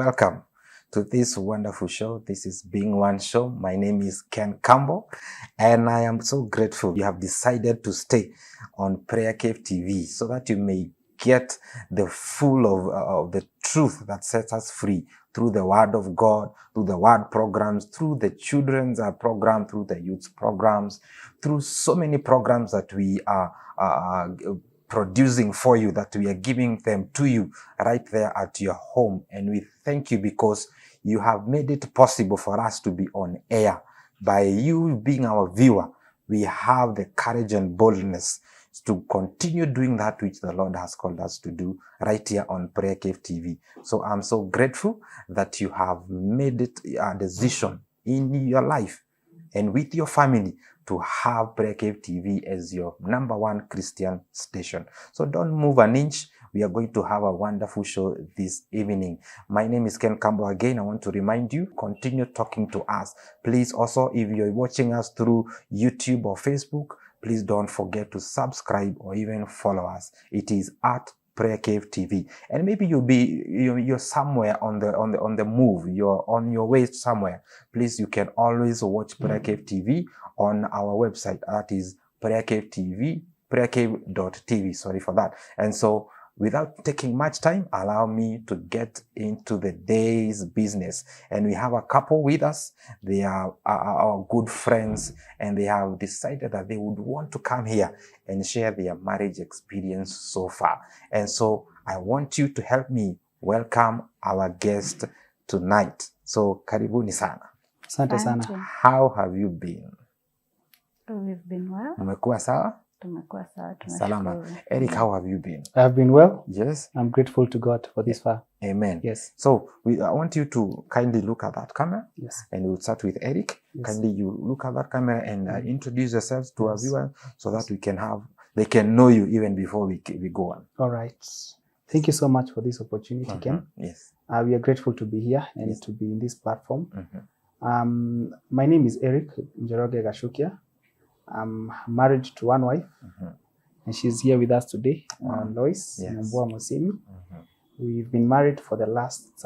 welcome to this wonderful show. This is Being One Show. My name is Ken Campbell, and I am so grateful you have decided to stay on PrayerCaveTV so that you may get the full of the truth that sets us free through the Word of God, through the Word programs, through the children's program, through the youth programs, through so many programs that we are producing for you, that we are giving them to you right there at your home. And we thank you because you have made it possible for us to be on air. By you being our viewer, we have the courage and boldness to continue doing that which the Lord has called us to do right here on PrayerCaveTV. So I'm so grateful that you have made it a decision in your life and with your family to have PrayerCaveTV as your #1 Christian station. So don't move an inch. We are going to have a wonderful show this evening. My name is Ken Campbell again. I want to remind you, continue talking to us. Please also, if you're watching us through YouTube or Facebook, please don't forget to subscribe or even follow us. It is at PrayerCaveTV. And maybe you're somewhere on the move. You're on your way somewhere. Please, you can always watch PrayerCaveTV on our website. That is PrayerCaveTV, PrayerCave.tv. Sorry for that. And so, without taking much time, allow me to get into the day's business. And we have a couple with us. They are our good friends, and they have decided that they would want to come here and share their marriage experience so far. And so I want you to help me welcome our guest tonight. So karibuni sana. Asante sana. How have you been? We've been well. Umekuwa sawa? Tumekuwa sawa, Salama. Eric, how have you been? I have been well. Yes. I'm grateful to God for this far. Amen. Yes. So I want you to kindly look at that camera. Yes. And we'll start with Eric. Yes. Kindly you look at that camera and introduce yourselves to our viewers so that they can know you even before we go on. All right. Thank you so much for this opportunity, Ken. Yes. We are grateful to be here and to be in this platform. My name is Eric Njoroge Gashukia. I'm married to one wife, and she's here with us today, Lois Mbua Mosimi. We've been married for the last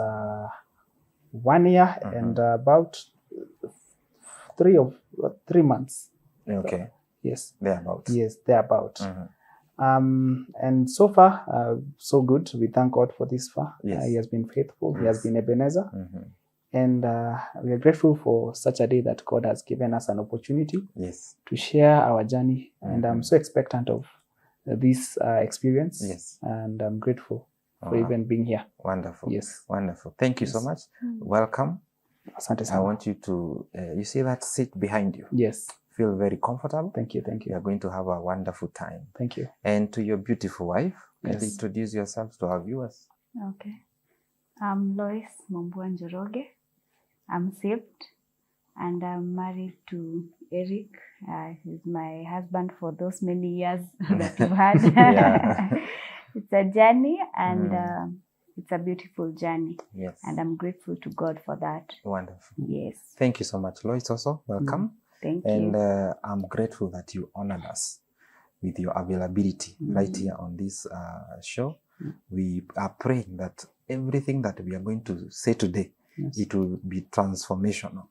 1 year and about 3 months. Okay. Yes. Thereabout. Yes, thereabout. And so far, so good. We thank God for this far. Yes. He has been faithful. He has been Ebenezer. And we are grateful for such a day that God has given us an opportunity to share our journey. And I'm so expectant of this experience. Yes. And I'm grateful for even being here. Wonderful. Yes. Wonderful. Thank you so much. Welcome. Asante I sana. want you to, you see that seat behind you? Yes. Feel very comfortable. Thank you. Thank We you. are going to have a wonderful time. Thank you. And to your beautiful wife, can you Yes. introduce yourselves to our viewers? Okay. I'm Lois Mbua Njoroge. I'm saved and I'm married to Eric. He's my husband for those many years that we've had. It's a journey and it's a beautiful journey. Yes. And I'm grateful to God for that. Wonderful. Yes. Thank you so much, Lois, also. Welcome. Thank And you. I'm grateful that you honored us with your availability right here on this show. We are praying that everything that we are going to say today, it will be transformational.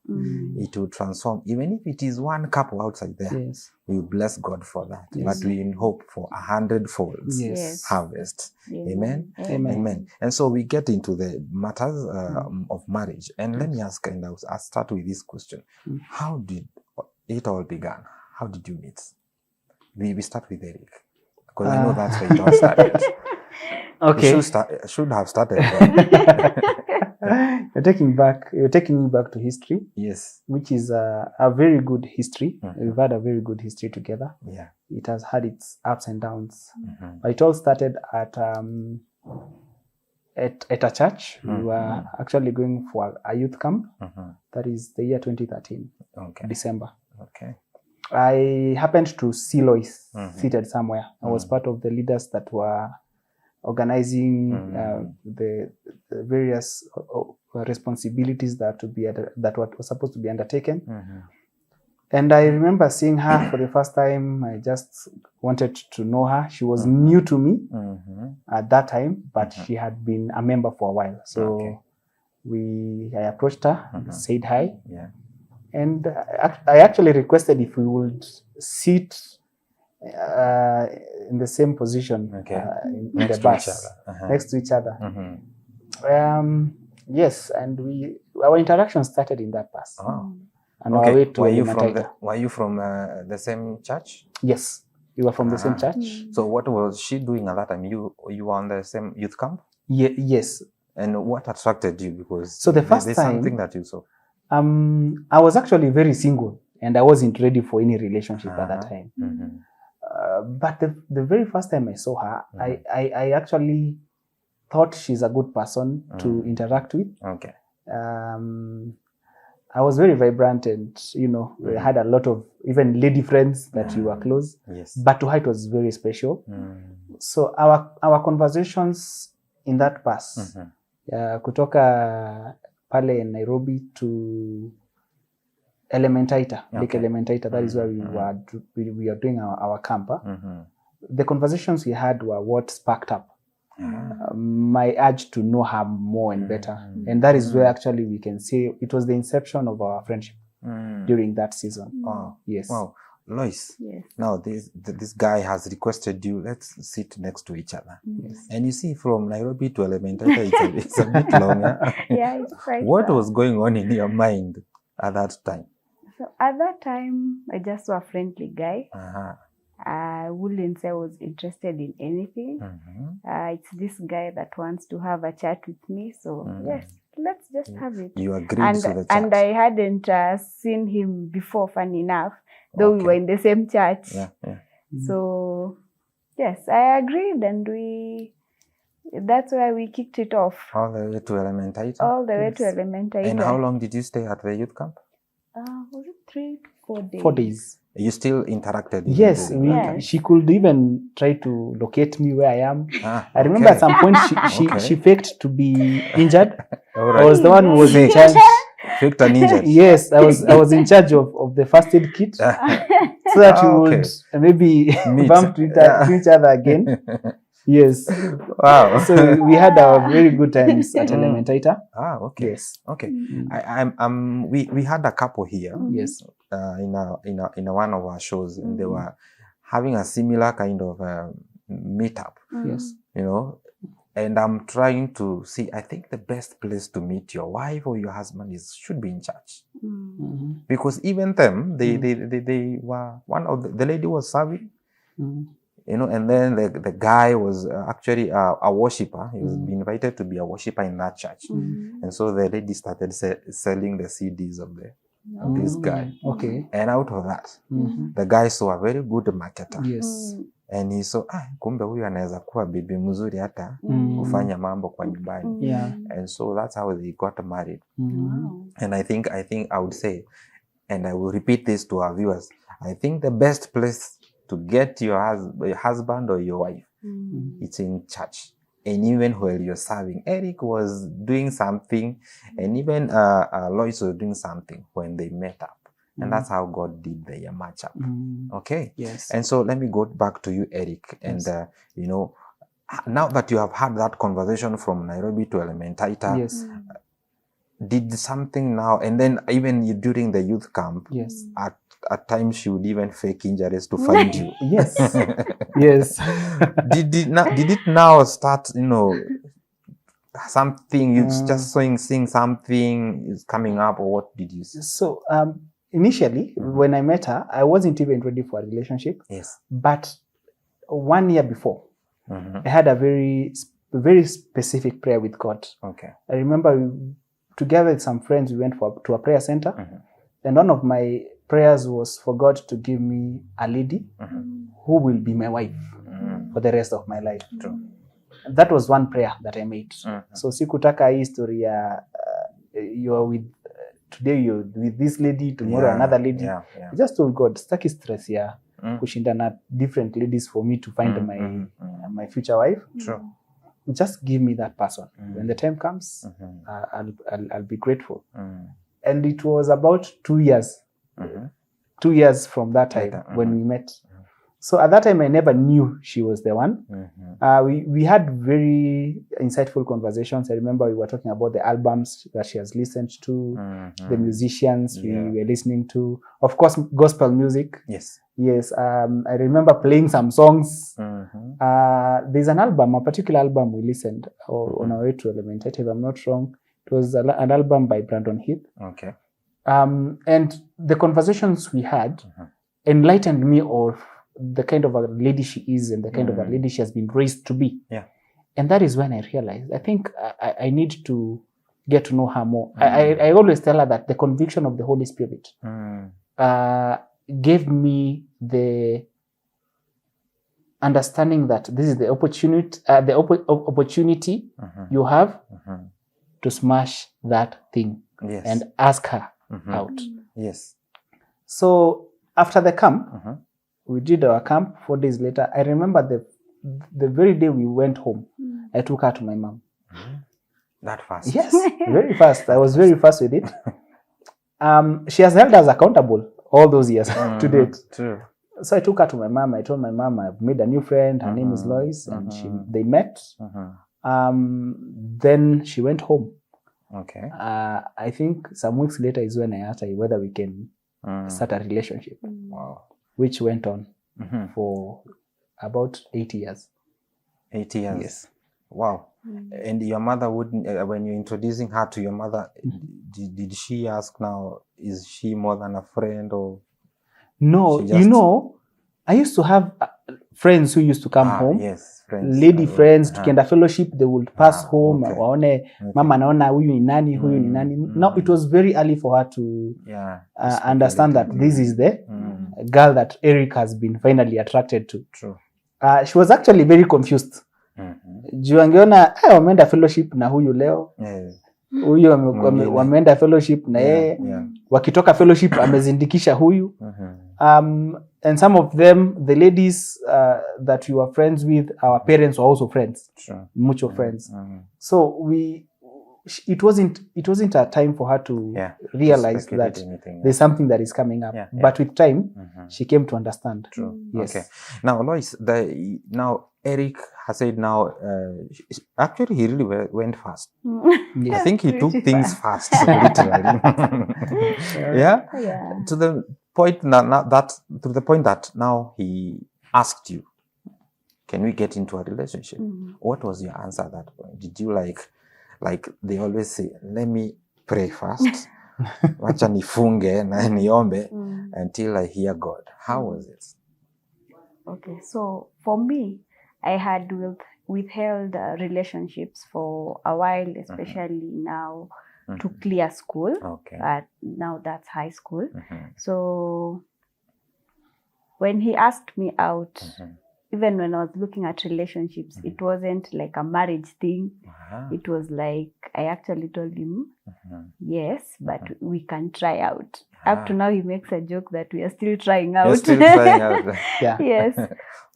It will transform. Even if it is one couple outside there, Yes. we will bless God for that. Yes. But we hope for 100-fold Yes. harvest. Amen. Amen. Amen. And so we get into the matters of marriage. And let me ask, and I'll start with this question. How did it all began? How did you meet? We start with Eric, because I know that's where it all started. Okay. You should have started there. You're taking me back to history. Yes. Which is a very good history. We've had a very good history together. Yeah. It has had its ups and downs. But it all started at a church. We were actually going for a youth camp. That is the year 2013, December. Okay. I happened to see Lois seated somewhere. I was part of the leaders that were organizing the various responsibilities that were supposed to be undertaken. And I remember seeing her for the first time. I just wanted to know her. She was new to me at that time, but she had been a member for a while. So I approached her, said hi, Yeah. and I actually requested if we would sit in the same position in Next the to each bus, other. next to each other. Yes, and our interaction started in that bus. On our way to Were you from the same church? Yes, we were from the same church. So what was she doing at that time? You were on the same youth camp? Yes. And what attracted you? Because so the first there's time, something that you saw. I was actually very single, and I wasn't ready for any relationship at that time. But the very first time I saw her, I actually thought she's a good person to interact with. Okay. I was very vibrant, and we had a lot of even lady friends that we were close. Yes. But to her it was very special. So our conversations in that bus, kutoka pale Nairobi to Elementaita, Lake Elementaita, that is where we are doing our camp. The conversations we had were what sparked up my urge to know her more and better. And that is where actually we can say it was the inception of our friendship during that season. Yes. Wow. Lois, Yes. now this guy has requested you, let's sit next to each other. Yes. And you see, from Nairobi to Elementaita, it's a bit longer. Yeah, it's quite What far. was going on in your mind at that time? So at that time, I just saw a friendly guy. I wouldn't say I was interested in anything. It's this guy that wants to have a chat with me. So yes, let's just have it. You agreed to the chat. And I hadn't seen him before, funny enough, though we were in the same church. So yes, I agreed, and that's why we kicked it off. All the way to Elementaita? All the way to Elementaita. And how long did you stay at the youth camp? Was it 3 to 4 days? 4 days. You still interacted? Yes, she could even try to locate me where I am. I remember at some point she faked to be injured. I was the one who was in charge. Faked an injury? Yes, I was in charge of the first aid kit, so that we would maybe bump to each other again. Yes. Wow. So we had our very good times at Elementaita. Okay. Yes. Okay. We had a couple here. Yes. In one of our shows, and they were having a similar kind of meetup. Yes. And I'm trying to see. I think the best place to meet your wife or your husband should be in church, because even them, they were one of the lady was serving. And then the guy was actually a worshiper. He was invited to be a worshiper in that church. And so the lady started selling the CDs of this guy. Okay. And out of that, the guy saw a very good marketer. Yes. And he saw, kumbe huyu anaweza kuwa bibi mzuri hata kufanya mambo kwa nyumbani. Yeah. And so that's how they got married. Wow. And I think I would say, and I will repeat this to our viewers, I think the best place to get your husband or your wife, it's in church. And even while you're serving, Eric was doing something, and even Lois was doing something when they met up. And that's how God did the matchup. Okay? Yes. And so let me go back to you, Eric. And, now that you have had that conversation from Nairobi to Elementaita, Yes. Did something now, and then even during the youth camp, Yes. At times she would even fake injuries to find you. Yes. Yes. Did it now start, something, you just seeing something is coming up, or what did you see? So initially, when I met her, I wasn't even ready for a relationship. Yes. But 1 year before, I had a very specific prayer with God. Okay. I remember together with some friends, we went to a prayer center, and one of my prayers was for God to give me a lady who will be my wife for the rest of my life. True. That was one prayer that I made. So sikutaka hii story ya you're with today you're with this lady, tomorrow another lady. I just told God, staki stress ya kushindana different ladies for me to find my future wife. True. Just give me that person. When the time comes, I'll be grateful. And it was about 2 years. 2 years from that time when we met. So at that time, I never knew she was the one. We had very insightful conversations. I remember we were talking about the albums that she has listened to, the musicians we were listening to, of course, gospel music. Yes. Yes. I remember playing some songs. There's an album, a particular album we listened on our way to Elementary, if I'm not wrong. It was an album by Brandon Heath. Okay. And the conversations we had enlightened me of the kind of a lady she is and the kind of a lady she has been raised to be. Yeah. And that is when I realized, I think I need to get to know her more. I always tell her that the conviction of the Holy Spirit gave me the understanding that this is the opportunity you have to smash that thing and ask her out. Yes. So after the camp, we did our camp. 4 days later, I remember the very day we went home, I took her to my mom. That fast? Yes, very fast. I was very fast with it. She has held us accountable all those years to date. True. So I took her to my mom. I told my mom I've made a new friend. Her name is Lois, and they met. Then she went home. Okay. I think some weeks later is when I asked her whether we can start a relationship. Wow. Which went on for about 8 years. 8 years? Yes. Wow. And your mother wouldn't, when you're introducing her to your mother, did she ask now, is she more than a friend or? No, I used to have friends who used to come home. Yes, friends. Lady friends, tukienda fellowship, they would pass home, waone, mama naona huyu ni nani, huyu ni nani. Now it was very early for her to understand that this is the girl that Eric has been finally attracted to. True. She was actually very confused. Juu angeona wameenda fellowship na huyu leo. Huyu wameenda fellowship na yeye. Wakitoka fellowship amezindikisha huyu. And some of them, the ladies that you were friends with, our parents were also friends. Sure. Mutual friends. So it wasn't a time for her to realize that there's something that is coming up. But with time, she came to understand. True. Yes. Okay. Now, Lois, now Eric has said now, actually he really went fast. I think he took things fast, literally. Yeah? To the point that now he asked you, can we get into a relationship? What was your answer at that point? Did you like they always say, let me pray first, wacha nifunge na niombe until I hear God. How was it? Okay, so for me, I had withheld relationships for a while, especially now to clear school. Okay. But now that's high school. So when he asked me out, even when I was looking at relationships, it wasn't like a marriage thing. It was like, I actually told him, yes, but we can try out. Up to now, he makes a joke that we are still trying out. You're still trying out. Yes.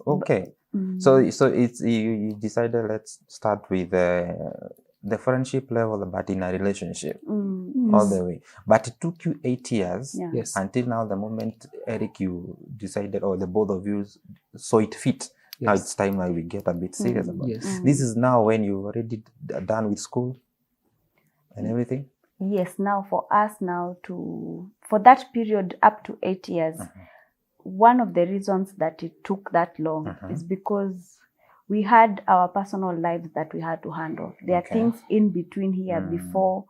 Okay. So it's you decided, let's start with the friendship level, but in a relationship all the way. But it took you 8 years until now, the moment, Eric, you decided, or the both of you saw it fit. Now it's time that we get a bit serious about it. This is now when you've already done with school and everything? Yes, now for us now for that period up to 8 years, one of the reasons that it took that long is because we had our personal lives that we had to handle. There are things in between here before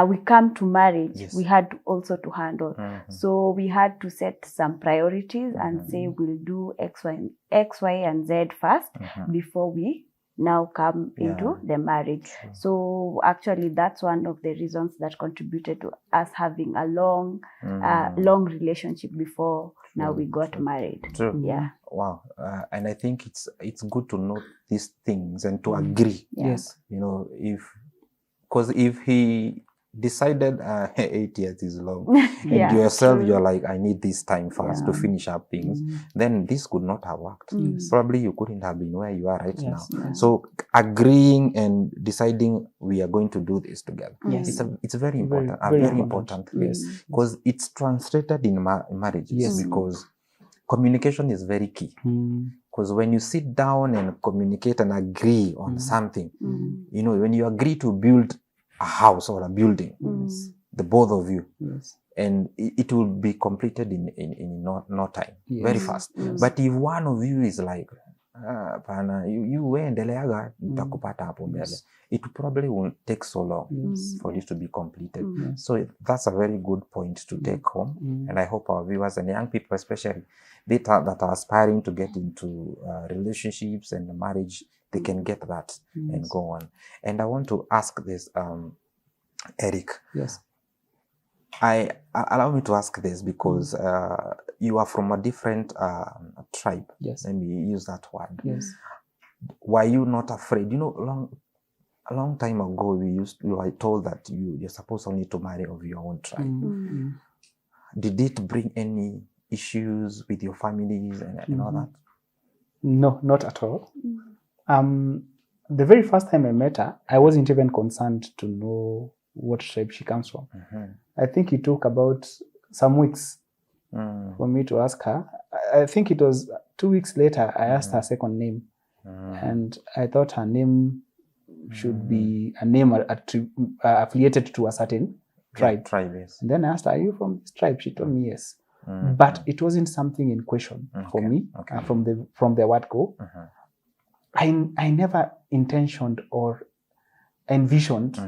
we come to marriage, we had also to handle. So we had to set some priorities and say we'll do X, Y, and Z first before we now come into the marriage. So actually that's one of the reasons that contributed to us having a long relationship before now we got married. True. Yeah. Wow. And I think it's good to know these things and to agree. Yes. You know, because if he decided 8 years is long, and yourself you're like, I need this time first to finish up things, then this could not have worked. Probably you couldn't have been where you are right now. So agreeing and deciding we are going to do this together, it's very important, very important thing, because it's translated in marriages. Because communication is very key. Because when you sit down and communicate and agree on something, you know, when you agree to build a house or a building, the both of you, and it will be completed in no time, very fast. But if one of you is like, you endeleaga nitakupata hapo mbele, it probably won't take so long for this to be completed. So that's a very good point to take home, and I hope our viewers and young people especially that are aspiring to get into relationships and marriage, they can get that and go on. And I want to ask this, Eric. Yes. Allow me to ask this because you are from a different tribe. Yes. Let me use that word. Yes. Were you not afraid? You know, a long time ago, you were told that you're supposed only to marry of your own tribe. Did it bring any issues with your families and all that? No, not at all. The very first time I met her, I wasn't even concerned to know what tribe she comes from. I think it took about some weeks for me to ask her. I think it was 2 weeks later, I asked her second name. And I thought her name should be a name affiliated to a certain tribe. Yes. And then I asked her, are you from this tribe? She told me yes. But it wasn't something in question for me from the word go. I never intentioned or envisioned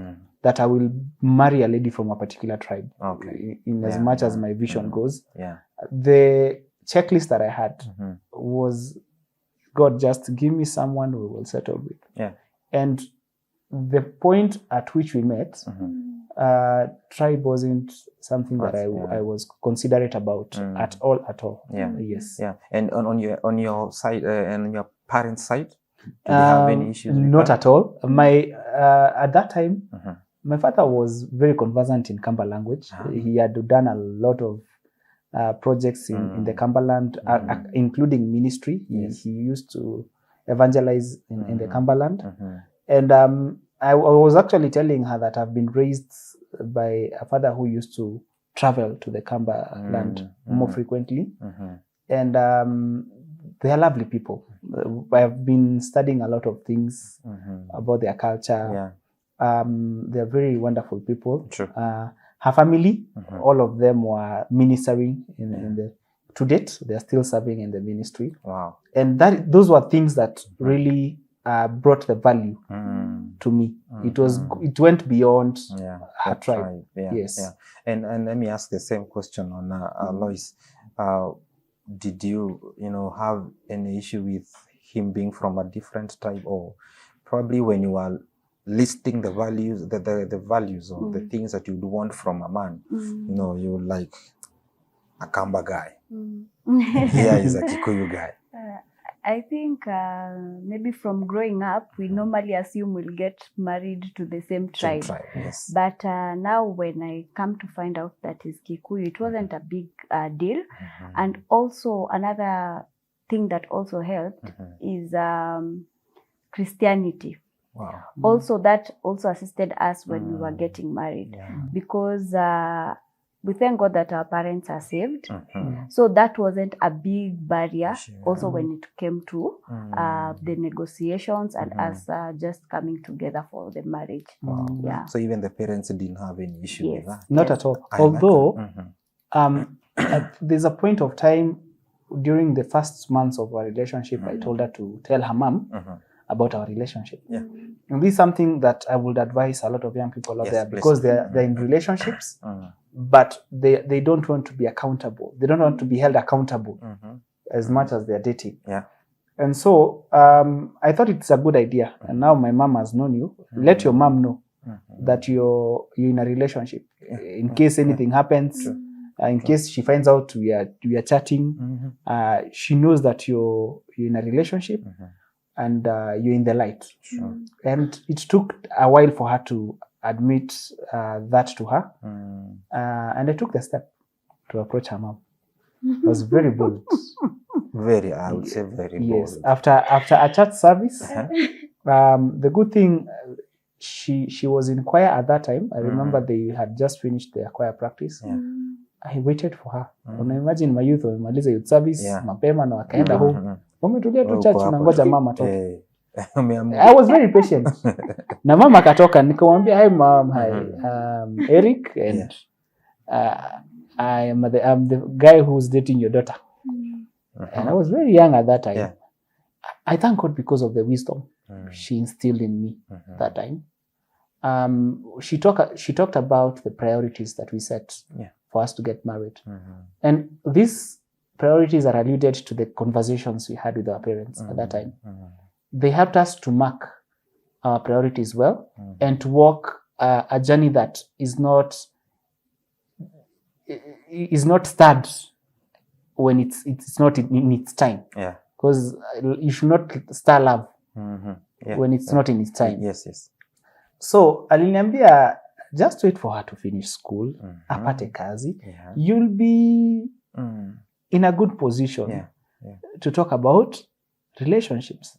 that I will marry a lady from a particular tribe. In as much as my vision goes. The checklist that I had was, God, just give me someone we will settle with. And the point at which we met, tribe wasn't something that I was considerate about at all. Yes. And on your side and on your parents' side, did they have any issues? Not at all. My at that time, my father was very conversant in Kamba language. He had done a lot of projects in the Kambaland, including ministry. He used to evangelize in the Kambaland. And I was actually telling her that I've been raised by a father who used to travel to the Kambaland more frequently. And they are lovely people. I have been studying a lot of things about their culture. They're very wonderful people. Her family, all of them were ministering to date. They're still serving in the ministry. And those were things that really brought the value to me. It went beyond her tribe. And let me ask the same question on Lois. Did you have any issue with him being from a different tribe, or probably when you are listing the values, the values or the things that you would want from a man, you like a Kamba guy. Here is a Kikuyu guy. I think maybe from growing up, we normally assume we'll get married to the same tribe. Yes. But now when I come to find out that he's Kikuyu, it wasn't a big deal. And also another thing that also helped is Christianity. Also, that also assisted us when we were getting married, because we thank God that our parents are saved. So that wasn't a big barrier also when it came to the negotiations and us just coming together for the marriage. So even the parents didn't have any issue with that? Not at all. Although there's a point of time during the first months of our relationship, I told her to tell her mom about our relationship. And this is something that I would advise a lot of young people out there, because they're in relationships, but they don't want to be accountable. They don't want to be held accountable as much as they're dating. And so I thought it's a good idea. And now my mom has known you. Let your mom know that you're in a relationship. In case anything happens, in case she finds out we are chatting, she knows that you're in a relationship. And you're in the light. And it took a while for her to admit that to her. And I took the step to approach her mom. It was very bold. I would say very bold. Yes. After a church service, the good thing, she was in choir at that time. I remember they had just finished their choir practice. I waited for her. Una imagine my youth wamemaliza youth service mapema na wakaenda home. Wametulia tu church na ngoja mama toke. I was very patient. Na mama katoka nikamwambia, hi mom, hi, Eric, and I'm the guy who's dating your daughter. And I was very young at that time. I thank God because of the wisdom she instilled in me that time. She talked about the priorities that we set for us to get married. And these priorities are alluded to the conversations we had with our parents at that time. They helped us to mark our priorities well and to walk a journey that is not starred when it's not in its time. Because you should not star love when it's not in its time. Yes. So aliniambia, just wait for her to finish school, apate kazi. You'll be in a good position to talk about relationships.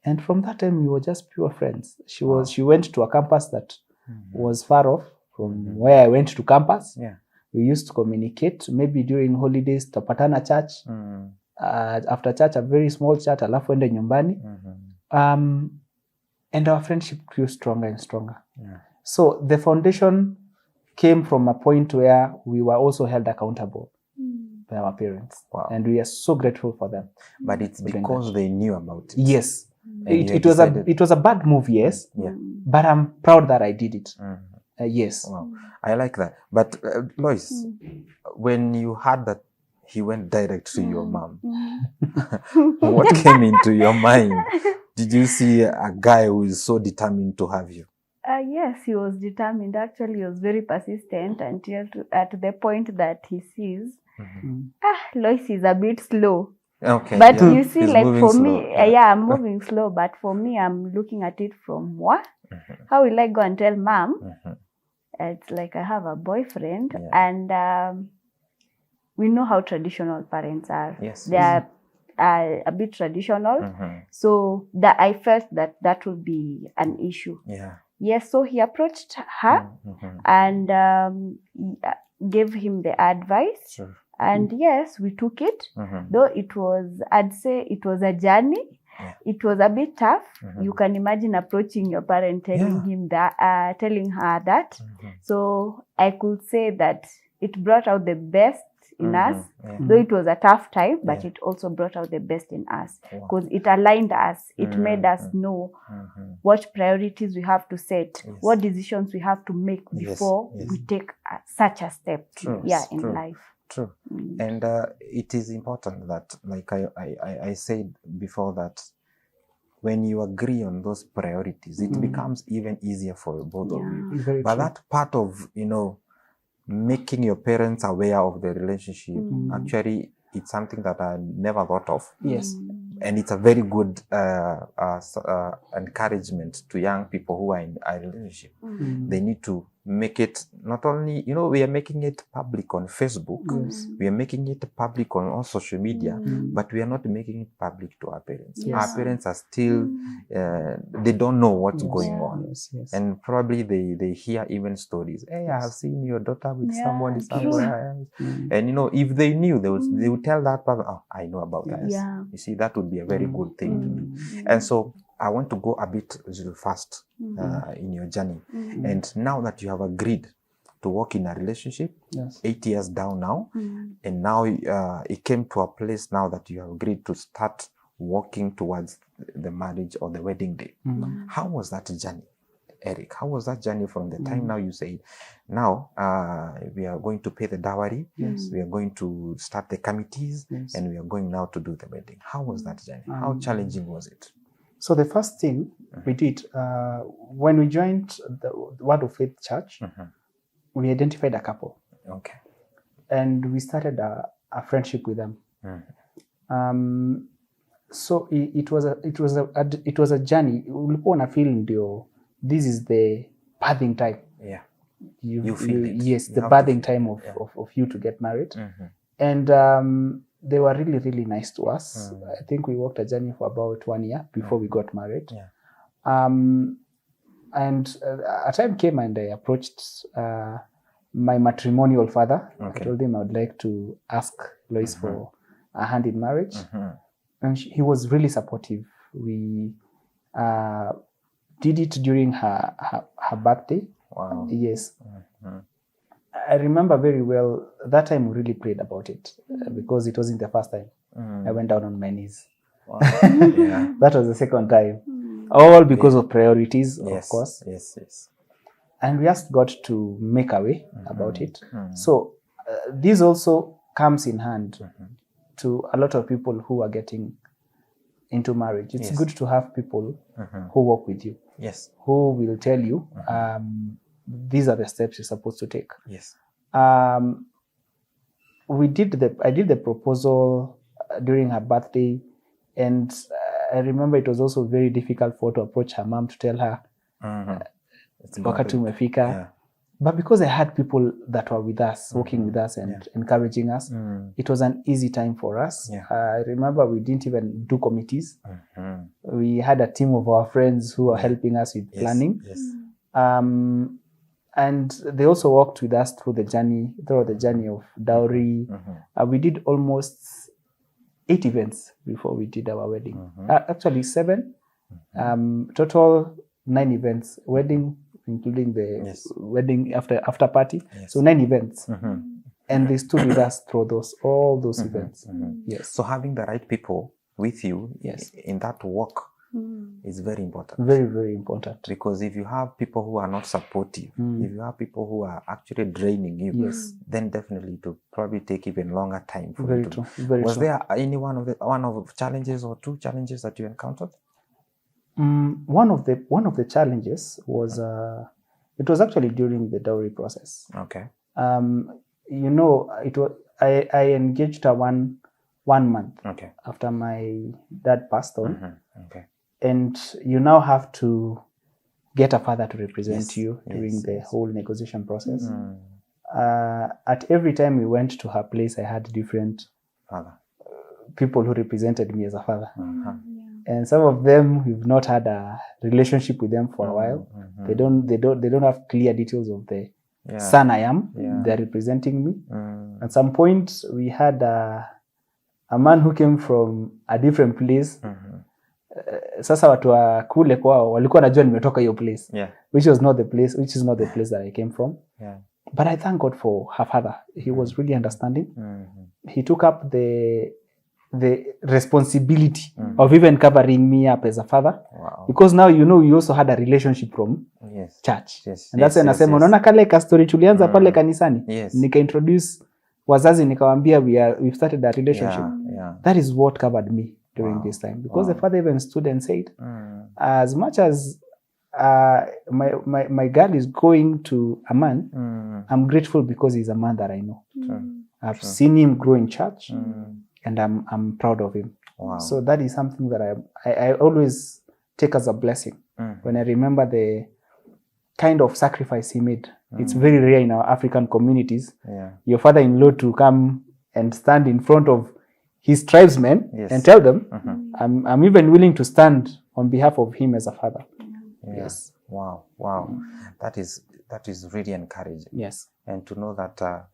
And from that time, we were just pure friends. She went to a campus that was far off from where I went to campus. We used to communicate. Maybe during holidays, tapatana church. After church, a very small church, alafu ende nyumbani. And our friendship grew stronger and stronger. So the foundation came from a point where we were also held accountable by our parents. And we are so grateful for them. But it's because they knew about it. Yes. It was a bad move, yes. But I'm proud that I did it. Yes. Wow. I like that. But Lois, when you heard that he went direct to your mom, what came into your mind? Did you see a guy who is so determined to have you? Yes, he was determined. Actually, he was very persistent until at the point that he sees, Lois is a bit slow. Okay. But you see, He's like for slow. me, I'm moving slow. But for me, I'm looking at it from what? How will I go and tell mom? It's like I have a boyfriend, and we know how traditional parents are. They are a bit traditional. So that I felt that would be an issue. Yes, so he approached her and gave him the advice. And yes, we took it. Though I'd say it was a journey. It was a bit tough. You can imagine approaching your parent, telling her that. So I could say that it brought out the best in us. Though it was a tough time, but it also brought out the best in us because it aligned us. It made us know what priorities we have to set, what decisions we have to make before we take such a step in life. True. And it is important that, like I said before, that when you agree on those priorities, it becomes even easier for both of you. But that part of, making your parents aware of the relationship, actually, it's something that I never thought of. And it's a very good encouragement to young people who are in a relationship. They need to make it not only, we are making it public on Facebook, we are making it public on all social media, but we are not making it public to our parents. Our parents are still, they don't know what's going on. And probably they hear even stories. Hey, I have seen your daughter with somebody somewhere. And if they knew, they would tell that person, oh, I know about that. You see, that would be a very good thing to do. And so I want to go a bit fast in your journey. And now that you have agreed to work in a relationship, 8 years down now, and now it came to a place now that you have agreed to start working towards the marriage or the wedding day. How was that journey, Eric? How was that journey from the time now you say, now we are going to pay the dowry, we are going to start the committees, and we are going now to do the wedding. How was that journey? How challenging was it? So the first thing we did, when we joined the Word of Faith Church, we identified a couple. Okay. And we started a friendship with them. So it was a journey. Ulikuwa na feel ndio, this is the birthing time. You feel it. Yes, the birthing time of you to get married. And they were really, really nice to us. I think we walked a journey for about 1 year before we got married. And a time came and I approached my matrimonial father. Okay. I told him I would like to ask Lois for a hand in marriage. And he was really supportive. We did it during her birthday. Wow. Yes. I remember very well that time we really prayed about it because it wasn't the first time. I went down on my knees. Wow. Yeah. That was the second time. All because of priorities, of course. Yes. And we asked God to make a way about it. So this also comes in hand to a lot of people who are getting into marriage. It's good to have people who work with you. Yes. Who will tell you these are the steps you're supposed to take. Yes. I did the proposal during her birthday, and I remember it was also very difficult for her to approach her mom to tell her wakati umefika. Yeah. But because I had people that were with us, working with us and encouraging us, it was an easy time for us. Yeah. I remember we didn't even do committees. We had a team of our friends who were helping us with planning. Yes. And they also walked with us through the journey of dowry. We did almost 8 events before we did our wedding. Actually 7. Total 9 events. Wedding, including the wedding after party. Yes. So 9 events. And they stood with us through all those events. Yes. So having the right people with you in that work is very important. Very, very important. Because if you have people who are not supportive, if you have people who are actually draining you, then definitely it will probably take even longer time for you to. Was there any one of the challenges or 2 challenges that you encountered? One of the challenges was it was actually during the dowry process. Okay. It was I engaged her one month after my dad passed on. Okay. And you now have to get a father to represent you during the whole negotiation process. At every time we went to her place, I had different people who represented me as a father. And some of them, we've not had a relationship with them for a while. They don't have clear details of the son I am. They're representing me. At some point, we had a man who came from a different place. Sasa watu wa kule kwao walikuwa najua nimetoka hiyo place, which is not the place that I came from. But I thank God for her father. He was really understanding. He took up the responsibility of even covering me up as a father. Because now we also had a relationship from church. And that's when nasema unaona kale ka story tulianza pale kanisani, nika introduce wazazi nikawaambia we've started a relationship. That is what covered me during this time, because the father even stood and said, as much as my girl is going to a man, I'm grateful because he's a man that I know. I've seen him grow in church, and I'm proud of him. So that is something that I always take as a blessing when I remember the kind of sacrifice he made. It's very rare in our African communities. Your father-in-law to come and stand in front of his tribesmen and tell them, I'm even willing to stand on behalf of him as a father. Yes. Wow. That is really encouraging. Yes. And to know that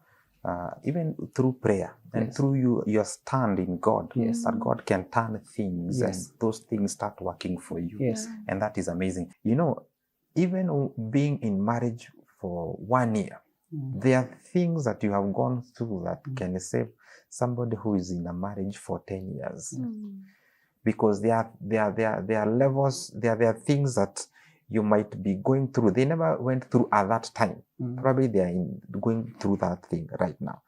even through prayer and through your stand in God, that God can turn things and those things start working for you. Yes. And that is amazing. Even being in marriage for 1 year, there are things that you have gone through that can save somebody who is in a marriage for 10 years. Because there are levels, there are things that you might be going through. They never went through at that time. Probably they are going through that thing right now.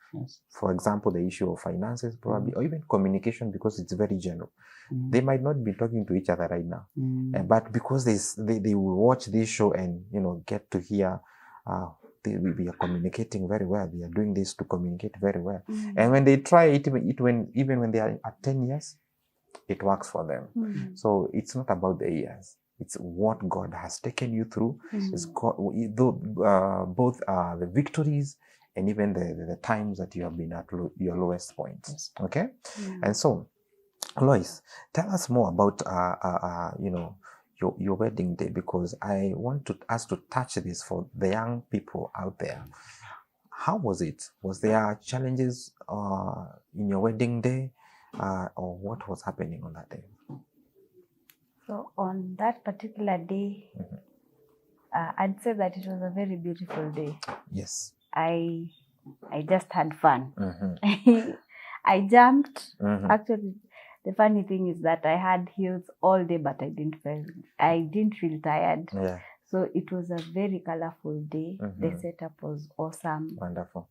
For example, the issue of finances, probably, or even communication, because it's very general. They might not be talking to each other right now. But because they will watch this show and get to hear we are communicating very well. We are doing this to communicate very well. And when they try it, even when they are at 10 years, it works for them. So it's not about the years. It's what God has taken you through. It's God, both the victories and even the times that you have been at your lowest points. Okay? And so, Lois, tell us more about your wedding day, because I want us to touch this for the young people out there. how was it? Was there challenges in your wedding day, or what was happening on that day? So on that particular day, I'd say that it was a very beautiful day. Yes. I just had fun. I jumped. Actually, the funny thing is that I had heels all day, but I didn't feel tired. Yeah. So it was a very colorful day. The setup was awesome. Wonderful.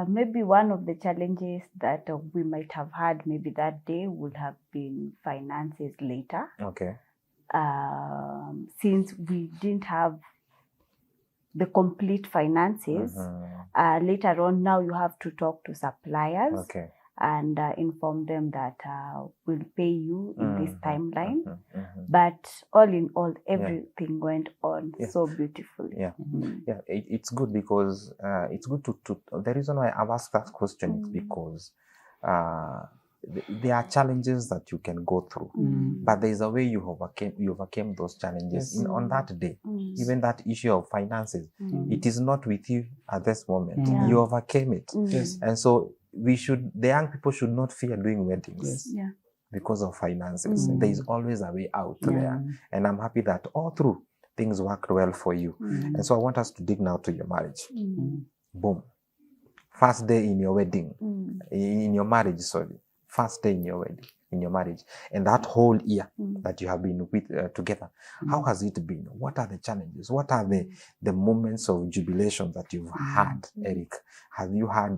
Maybe one of the challenges that we might have had maybe that day would have been finances later. Okay. Since we didn't have the complete finances, later on now you have to talk to suppliers. Okay. And inform them that we'll pay you in this timeline. But all in all, everything went on so beautifully. Yeah, yeah. It's good because it's good to the reason why I've asked that question is because there are challenges that you can go through, but there is a way you overcame those challenges on that day. Even that issue of finances, it is not with you at this moment. You overcame it. And so the young people should not fear doing weddings because of finances. There is always a way out there. And I'm happy that all through things worked well for you. And so I want us to dig now to your marriage. Boom. First day in your wedding, in your marriage, sorry. First day in your wedding, in your marriage. And that whole year that you have been with together. How has it been? What are the challenges? What are the moments of jubilation that you've had, Eric? Have you had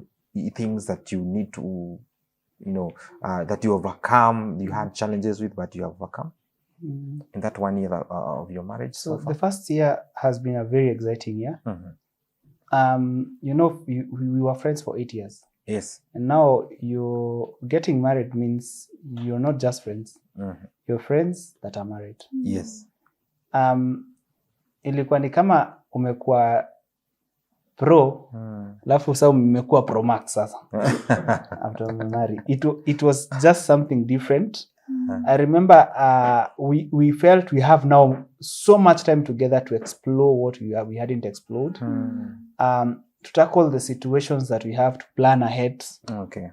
things that you need to, that you overcome, you had challenges with, but you have overcome in that 1 year of your marriage? So the first year has been a very exciting year. We were friends for 8 years. Yes. And now you're getting married means you're not just friends. You're friends that are married. Yes. Ilikuwa ni kama umekuwa pro, alafu sasa umekuwa pro max sasa. After married. It was just something different. I remember we felt we have now so much time together to explore what we hadn't explored. To tackle the situations that we have, to plan ahead. Okay.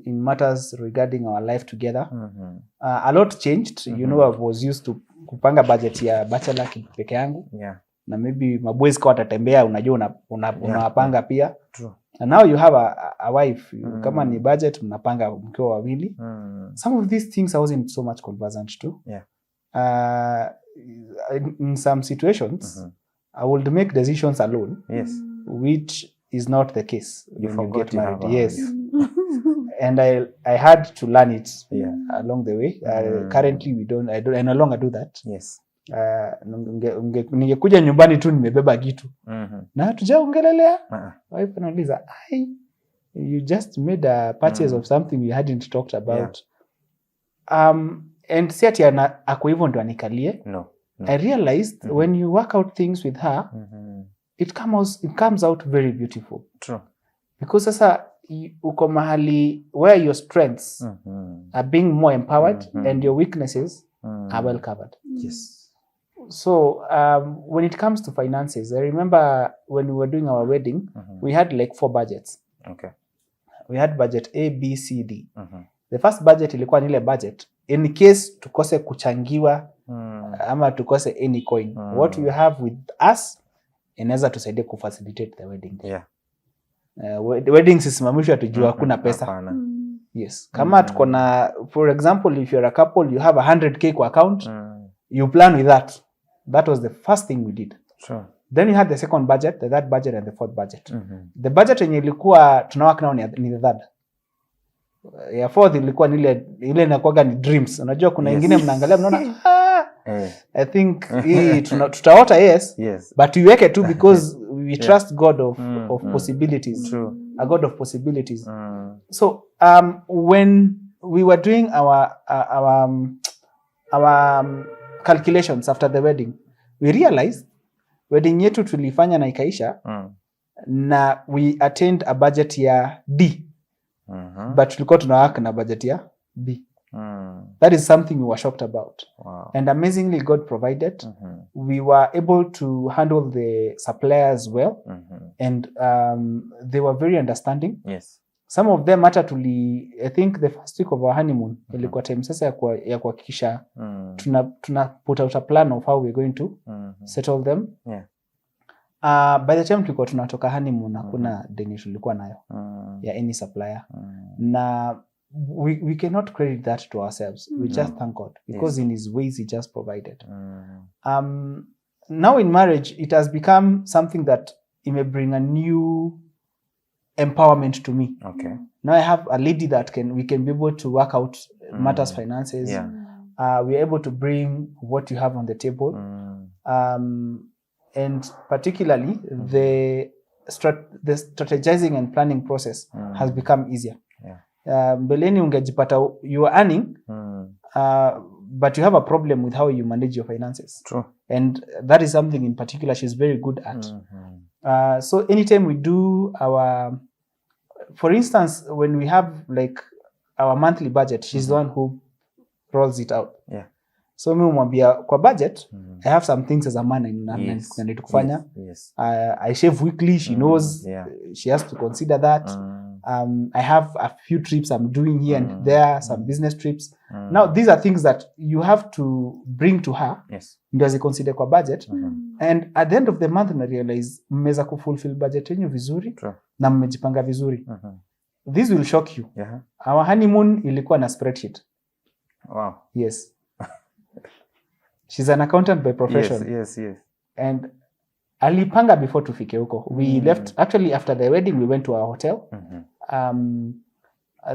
In matters regarding our life together. A lot changed. I was used to kupanga budget ya bachelor peke yangu. Yeah. Na maybe maboys kwa watatembea, unajua unawapanga pia. True. And now you have a wife. Kama ni budget mnapanga mkiwa wawili. Some of these things I wasn't so much conversant to. Yeah. In some situations, I would make decisions alone. Yes. Which is not the case when you get married. Yes. And I had to learn it along the way. Currently I no longer do that. Yes. Ningekuja nyumbani tu nimebeba kitu. Na hatujaongelelea. Wife anauliza, you just made a purchase of something we hadn't talked about. And si ati ako hivyo ndo anikalie. No. I realized when you work out things with her, it comes out very beautiful. True. Because sasa uko mahali where your strengths are being more empowered and your weaknesses are well covered. Yes. So when it comes to finances, I remember when we were doing our wedding, we had like 4 budgets. Okay. We had budget A, B, C, D. The first budget ilikuwa nile budget in case tukose kuchangiwa ama tukose any coin. What we have with us inaweza tusaidia kufacilitate the wedding. Yeah. Wedding sisimamishwa tujua hakuna pesa. Yes. Kama tuko na, for example, if you're a couple, you have 100k kwa account, you plan with that. That was the first thing we did. Sure. Then we had the second budget, the third budget, and the fourth budget. The budget yenye ilikuwa tunawaka nao ni the third. Ya fourth ilikuwa ile inakuwaga ni dreams. Unajua kuna wengine mnaangalia mnaona I think hii tutaota yes, but we weke tu because we trust God of possibilities. True. A God of possibilities. So when we were doing our calculations after the wedding, we realized wedding yetu tulifanya na ikaisha na we attained a budget ya D. But tulikuwa tunawaka na budget ya B. that is something we were shocked about. Wow. And amazingly, God provided. We were able to handle the suppliers well, and they were very understanding. Yes. Some of them hata I think the first week of our honeymoon, ilikuwa time sasa ya kuhakikisha tuna put out a plan of how we're going to settle them. Yeah. By the time tulikuwa tunatoka honeymoon, hakuna deni tulikuwa nayo ya any supplier. Na we cannot credit that to ourselves. We just thank God because in his ways he just provided. Now in marriage, it has become something that it may bring a new empowerment to me. Okay. Now I have a lady that we can be able to work out matters finances. Yeah. We're able to bring what you have on the table. And particularly the strategizing and planning process has become easier. Mbeleni ungejipata you are earning, but you have a problem with how you manage your finances. True. And that is something in particular she's very good at. So anytime we do for instance, when we have like our monthly budget, she's the one who rolls it out. Yeah. So mi umwambia kwa budget, I have some things as a man na need to kufanya. Yes. I shave weekly, she knows. She has to consider that. I have a few trips I'm doing here and there, some business trips. Now, these are things that you have to bring to her. Yes. Ndio aziconsider kwa budget. And at the end of the month, na realize mmeweza kufulfill budget yenu vizuri. True. Na mmejipanga vizuri. This will shock you. Yeah. Our honeymoon ilikuwa na spreadsheet. Wow. Yes. She's an accountant by profession. Yes. And alipanga before tufike huko. We left, actually after the wedding, we went to our hotel.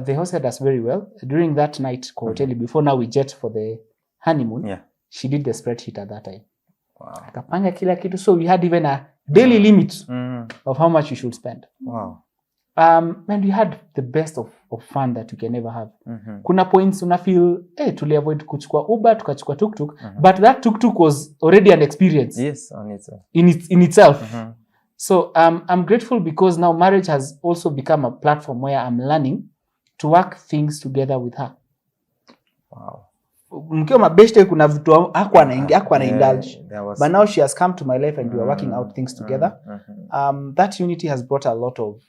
The host had us very well. During that night, hotel, before now we jet for the honeymoon, she did the spreadsheet at that time. Wow. Akapanga kila kitu. So we had even a daily limit of how much you should spend. Wow. And we had the best of fun that you can ever have. Kuna points una feel, tuliavoid kuchukua Uber, tukachukua tuk-tuk, but that tuk-tuk was already an experience. Yes, on itself. In itself. So I'm grateful because now marriage has also become a platform where I'm learning to work things together with her. Wow. Mkiwa mabeshte kuna vitu hakuwa na indulge. But now she has come to my life and we are working out things together. That unity has brought a lot of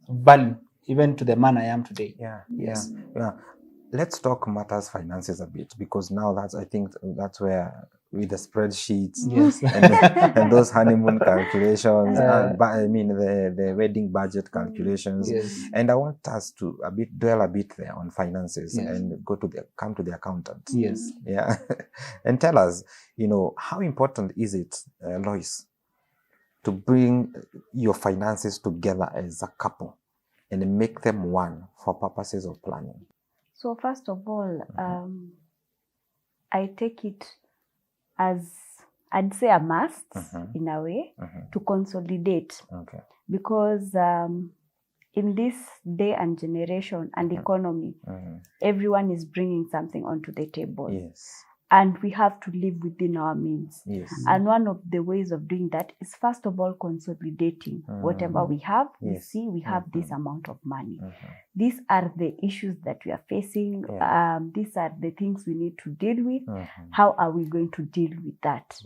value even to the man I am today. Yes. Let's talk matters finances a bit, because now I think that's where with the spreadsheets and those honeymoon calculations, the wedding budget calculations. And I want us to dwell a bit there on finances and come to the accountant. Yeah. And tell us, how important is it, Lois, to bring your finances together as a couple and make them one for purposes of planning? So first of all, I take it as, I'd say, a must in a way to consolidate. Because in this day and generation and economy, everyone is bringing something onto the table. And we have to live within our means. And one of the ways of doing that is, first of all, consolidating whatever we have. We see we have this amount of money. These are the issues that we are facing. These are the things we need to deal with. How are we going to deal with that?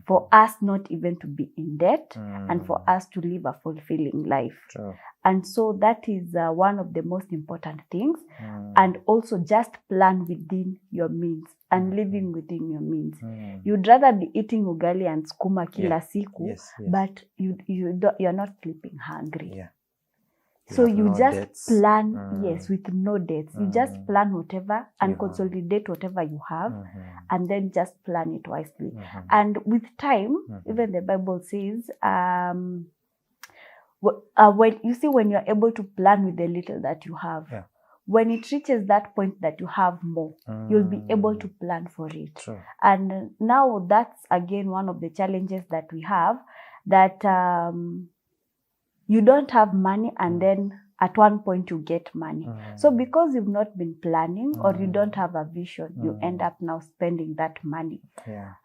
For us not even to be in debt and for us to live a fulfilling life. And so that is one of the most important things. And also just plan within your means and living within your means. You'd rather be eating ugali and skuma kila siku, but you're not sleeping hungry. So you just plan, with no debts. You just plan whatever and consolidate whatever you have and then just plan it wisely. And with time, even the Bible says, when you're able to plan with the little that you have, when it reaches that point that you have more, you'll be able to plan for it. And now that's again one of the challenges that we have, that you don't have money and then at one point you get money. So because you've not been planning or you don't have a vision, you end up now spending that money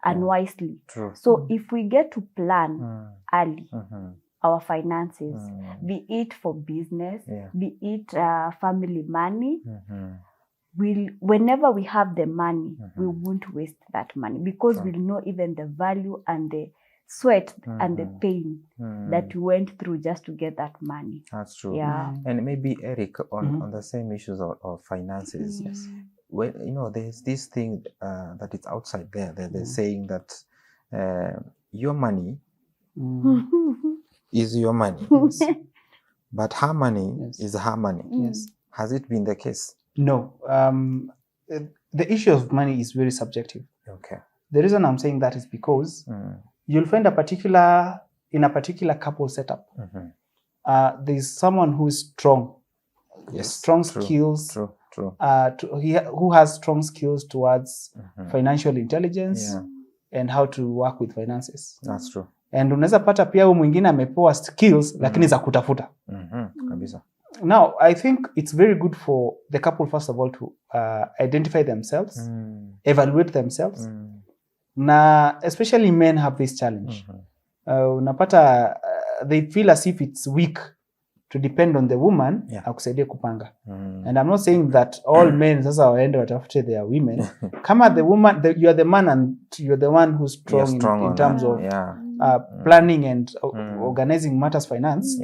unwisely. So if we get to plan early, our finances, be it for business, be it family money, whenever we have the money, we won't waste that money, because we'll know even the value and the sweat and the pain that we went through just to get that money. That's true. Yeah. And maybe Eric, on the same issues of finances. Yes. When there's this thing that is outside there. They're saying that your money is your money, but her money is her money. Yes. Has it been the case? No. The issue of money is very subjective. Okay. The reason I'm saying that is because you'll find in a particular couple setup, there's someone who's strong. Yes. Strong skills. True. Who has strong skills towards financial intelligence and how to work with finances. That's true. And unaweza pata pia huyu mwingine amepewa skills lakini za kutafuta. Kabisa. Now, I think it's very good for the couple, first of all, to identify themselves, evaluate themselves. Na especially men have this challenge. Unapata they feel as if it's weak to depend on the woman akusaidie kupanga. And I'm not saying that all men sasa waende watafute their women. Kama the woman, you are the man and you're the one who's strong in terms of planning and organizing matters finance.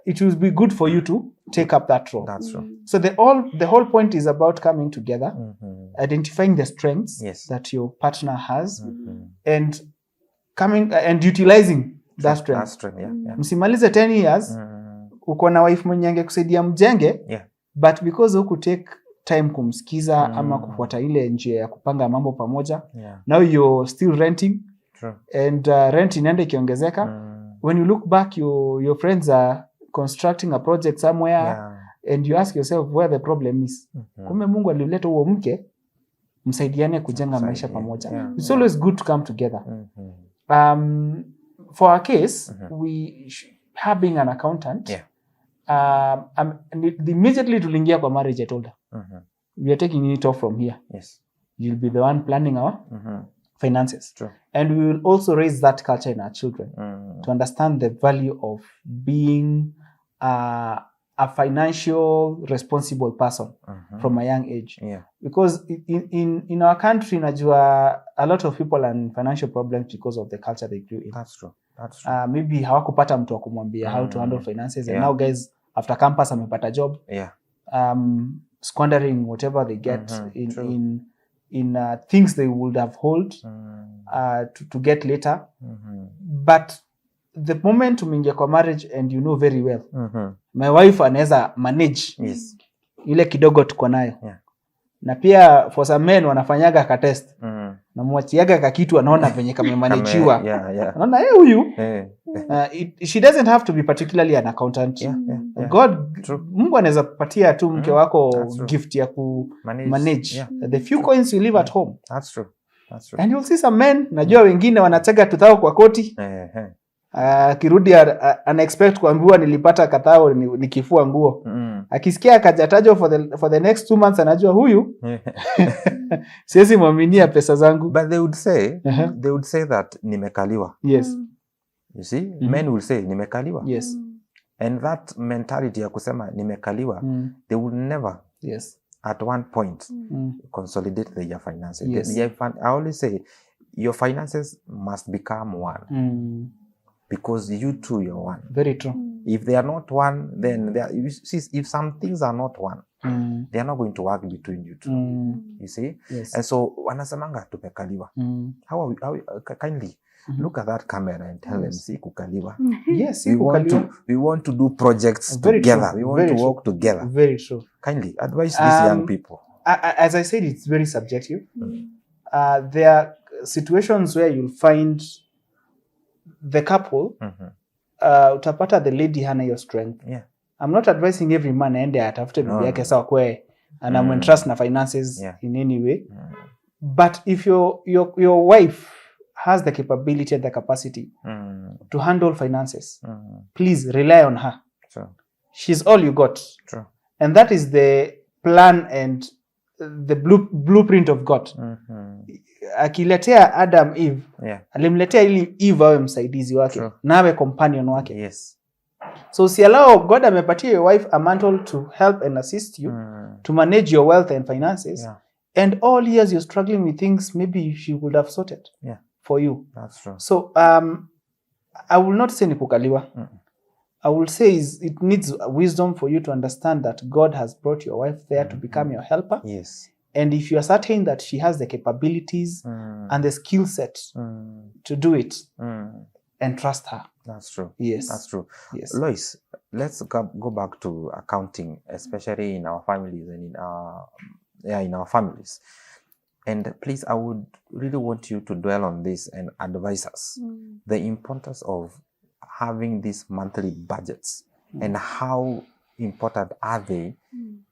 It will be good for you to take up that role. That's true. So the whole point is about coming together, identifying the strengths that your partner has, and coming and utilizing that strength. That's true. Msimalize 10 years, uko na wife mwenye angekusaidia mjenge, but because huku take time kumsikiza ama kufuata ile njia ya kupanga mambo pamoja, now you're still renting. True. And rent inaenda ikiongezeka. When you look back, your friends are constructing a project somewhere, and you ask yourself where the problem is. Kumbe Mungu alileta huo mke msaidiane kujenga maisha pamoja. It's always good to come together. For our case, we have being an accountant. Immediately tuliingia kwa marriage, I told her, we are taking it off from here. Yes. You'll be the one planning our finances. True. And we will also raise that culture in our children to understand the value of being a financial responsible person from a young age. Because in our country, najua a lot of people are in financial problems because of the culture they grew in. That's true. That's true. Maybe hawakupata mtu wa kumwambia how to handle finances, and now guys after campus amepata job, squandering whatever they get in things they would have hold to get later. But the moment umeingia kwa marriage and you know very well, my wife anaweza manage ile kidogo tuko nayo. Na pia for some men wanafanyaga ka test. Na mwachiaga ka kitu anaona venye kamemanagewa. Anaona huyu. She doesn't have to be particularly an accountant. God, Mungu anaweza patia tu mke wako gift ya ku manage the few coins you leave at home. That's true. And you'll see some men, najua wengine wanatega tutao kwa koti. Kirudi unexpect kuambiwa nilipata katao nikifua nguo. Akisikia akajatajwa for the next 2 months anajua huyu siwezi muaminia pesa zangu. But they would say that nimekaliwa. Yes. You see, men will say nimekaliwa. Yes. And that mentality ya kusema nimekaliwa, they will never at one point consolidate their finances. I always say your finances must become one. Because you two, you're one. Very true. If they are not one, then if some things are not one, they are not going to work between you two. You see? Yes. And so, wanasemanga tumekaliwa. How kindly look at that camera and tell them, see kukaliwa. Yes, we want to do projects together. We want to work together. Very true. Kindly advise these young people. As I said, it's very subjective. There are situations where you'll find the couple, utapata the lady hana your strength. I'm not advising every man aende atafute bibi yake sawa kwe and I'm entrust na finances in any way. But if your wife has the capability and the capacity to handle finances, please rely on her. True. She's all you got. True. And that is the plan and the blueprint of God. Akiletea Adam Eve, alimletea ili Eve awe msaidizi wake, na awe companion wake. Yes. So usiallow God amepatia your wife a mantle to help and assist you to manage your wealth and finances. Yeah. And all years you're struggling with things maybe she would have sorted for you. That's true. So I will not say ni kukaliwa. I will say it needs wisdom for you to understand that God has brought your wife there to become your helper. Yes. And if you are certain that she has the capabilities and the skill set to do it, and trust her. That's true. Yes. That's true. Yes. Lois, let's go back to accounting, especially in our families and in our families. And please, I would really want you to dwell on this and advise us the importance of having these monthly budgets and how important are they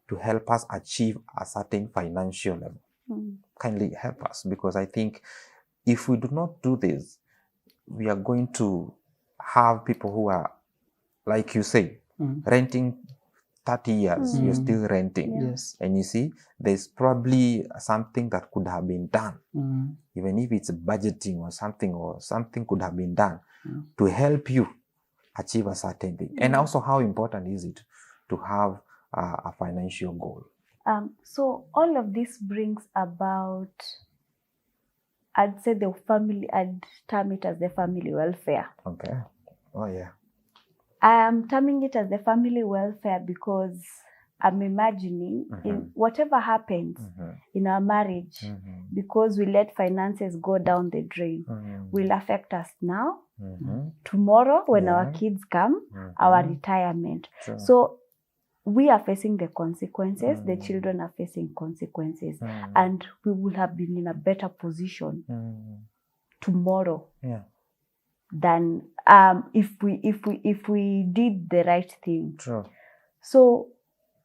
to help us achieve a certain financial level. Kindly help us, because I think if we do not do this, we are going to have people who are, like you say, renting 30 years, you're still renting. Yes. And you see, there's probably something that could have been done, even if it's budgeting or something could have been done to help you achieve a certain thing. And also, how important is it to have a financial goal? So all of this brings about, I'd say I'd term it as the family welfare. Okay. Oh, yeah. I am terming it as the family welfare because I'm imagining in whatever happens in our marriage, because we let finances go down the drain, will affect us now, tomorrow when our kids come, our retirement. Sure. So we are facing the consequences, the children are facing consequences, and we will have been in a better position tomorrow than if we did the right thing. True. So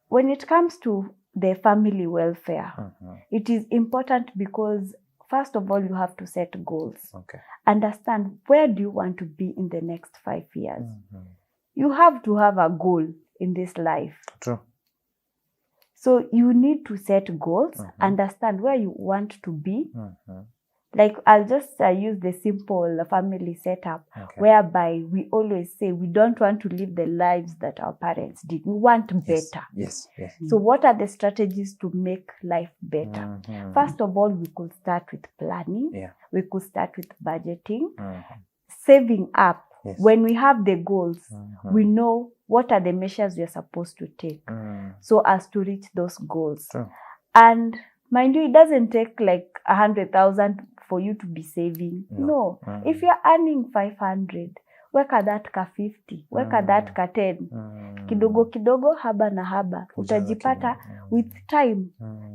when it comes to the family welfare, it is important because first of all, you have to set goals. Okay. Understand, where do you want to be in the next 5 years? You have to have a goal in this life. True. So you need to set goals, understand where you want to be. Like, I'll just use the simple family setup, whereby we always say we don't want to live the lives that our parents did. We want better. Yes. So what are the strategies to make life better? First of all, we could start with planning. We could start with budgeting, saving up. Yes. When we have the goals, we know what are the measures we are supposed to take so as to reach those goals. True. And mind you, it doesn't take like 100,000 for you to be saving. No. If you're earning 500, weka that ka 50, weka that ka 10. Kidogo kidogo, haba na haba. Utajipata with time,